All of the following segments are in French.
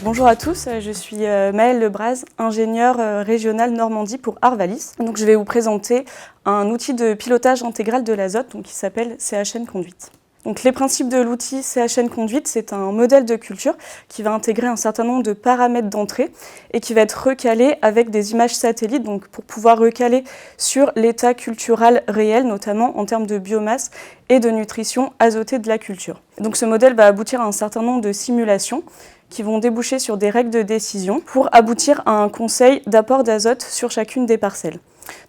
Bonjour à tous, je suis Maëlle Lebraz, ingénieure régionale Normandie pour Arvalis. Donc, je vais vous présenter un outil de pilotage intégral de l'azote qui s'appelle CHN Conduite. Donc, les principes de l'outil CHN Conduite, c'est un modèle de culture qui va intégrer un certain nombre de paramètres d'entrée et qui va être recalé avec des images satellites pour pouvoir recaler sur l'état cultural réel, notamment en termes de biomasse et de nutrition azotée de la culture. Donc, ce modèle va aboutir à un certain nombre de simulations qui vont déboucher sur des règles de décision pour aboutir à un conseil d'apport d'azote sur chacune des parcelles.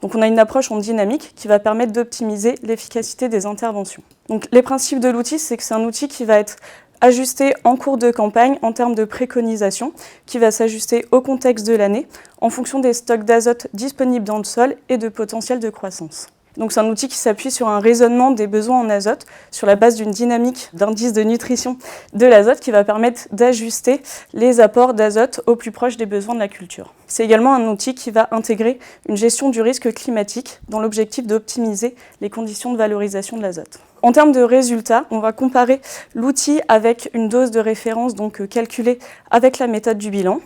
Donc on a une approche en dynamique qui va permettre d'optimiser l'efficacité des interventions. Donc les principes de l'outil, c'est que c'est un outil qui va être ajusté en cours de campagne en termes de préconisation, qui va s'ajuster au contexte de l'année en fonction des stocks d'azote disponibles dans le sol et de potentiel de croissance. Donc c'est un outil qui s'appuie sur un raisonnement des besoins en azote sur la base d'une dynamique d'indice de nutrition de l'azote qui va permettre d'ajuster les apports d'azote au plus proche des besoins de la culture. C'est également un outil qui va intégrer une gestion du risque climatique dans l'objectif d'optimiser les conditions de valorisation de l'azote. En termes de résultats, on va comparer l'outil avec une dose de référence calculée avec la méthode du bilan.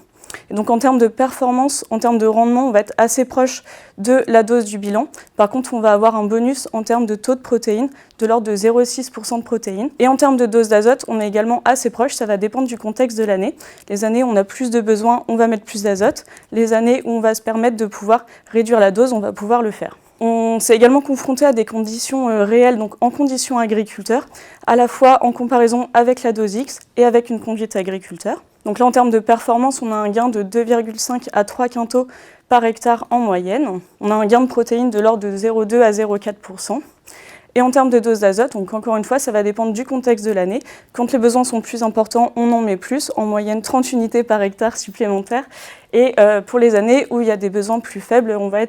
Et donc en termes de performance, en termes de rendement, on va être assez proche de la dose du bilan. Par contre, on va avoir un bonus en termes de taux de protéines de l'ordre de 0,6% de protéines. Et en termes de dose d'azote, on est également assez proche, ça va dépendre du contexte de l'année. Les années où on a plus de besoins, on va mettre plus d'azote. Les années où on va se permettre de pouvoir réduire la dose, on va pouvoir le faire. On s'est également confronté à des conditions réelles, donc en conditions agriculteurs, à la fois en comparaison avec la dose X et avec une conduite agriculteur. Donc là, en termes de performance, on a un gain de 2,5 à 3 quintaux par hectare en moyenne. On a un gain de protéines de l'ordre de 0,2 à 0,4%. Et en termes de dose d'azote, donc encore une fois, ça va dépendre du contexte de l'année. Quand les besoins sont plus importants, on en met plus, en moyenne 30 unités par hectare supplémentaires. Et pour les années où il y a des besoins plus faibles, on va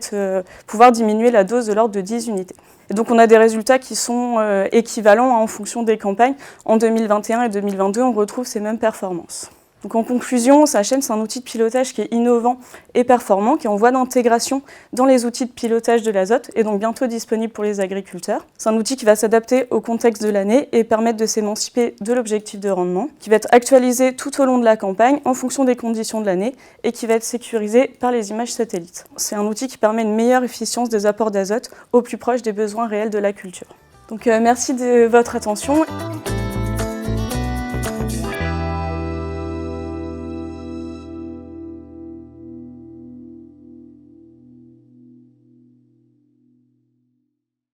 pouvoir diminuer la dose de l'ordre de 10 unités. Et donc on a des résultats qui sont équivalents en fonction des campagnes. En 2021 et 2022, on retrouve ces mêmes performances. Donc en conclusion, CHN, c'est un outil de pilotage qui est innovant et performant, qui est en voie d'intégration dans les outils de pilotage de l'azote et donc bientôt disponible pour les agriculteurs. C'est un outil qui va s'adapter au contexte de l'année et permettre de s'émanciper de l'objectif de rendement, qui va être actualisé tout au long de la campagne en fonction des conditions de l'année et qui va être sécurisé par les images satellites. C'est un outil qui permet une meilleure efficience des apports d'azote au plus proche des besoins réels de la culture. Donc merci de votre attention.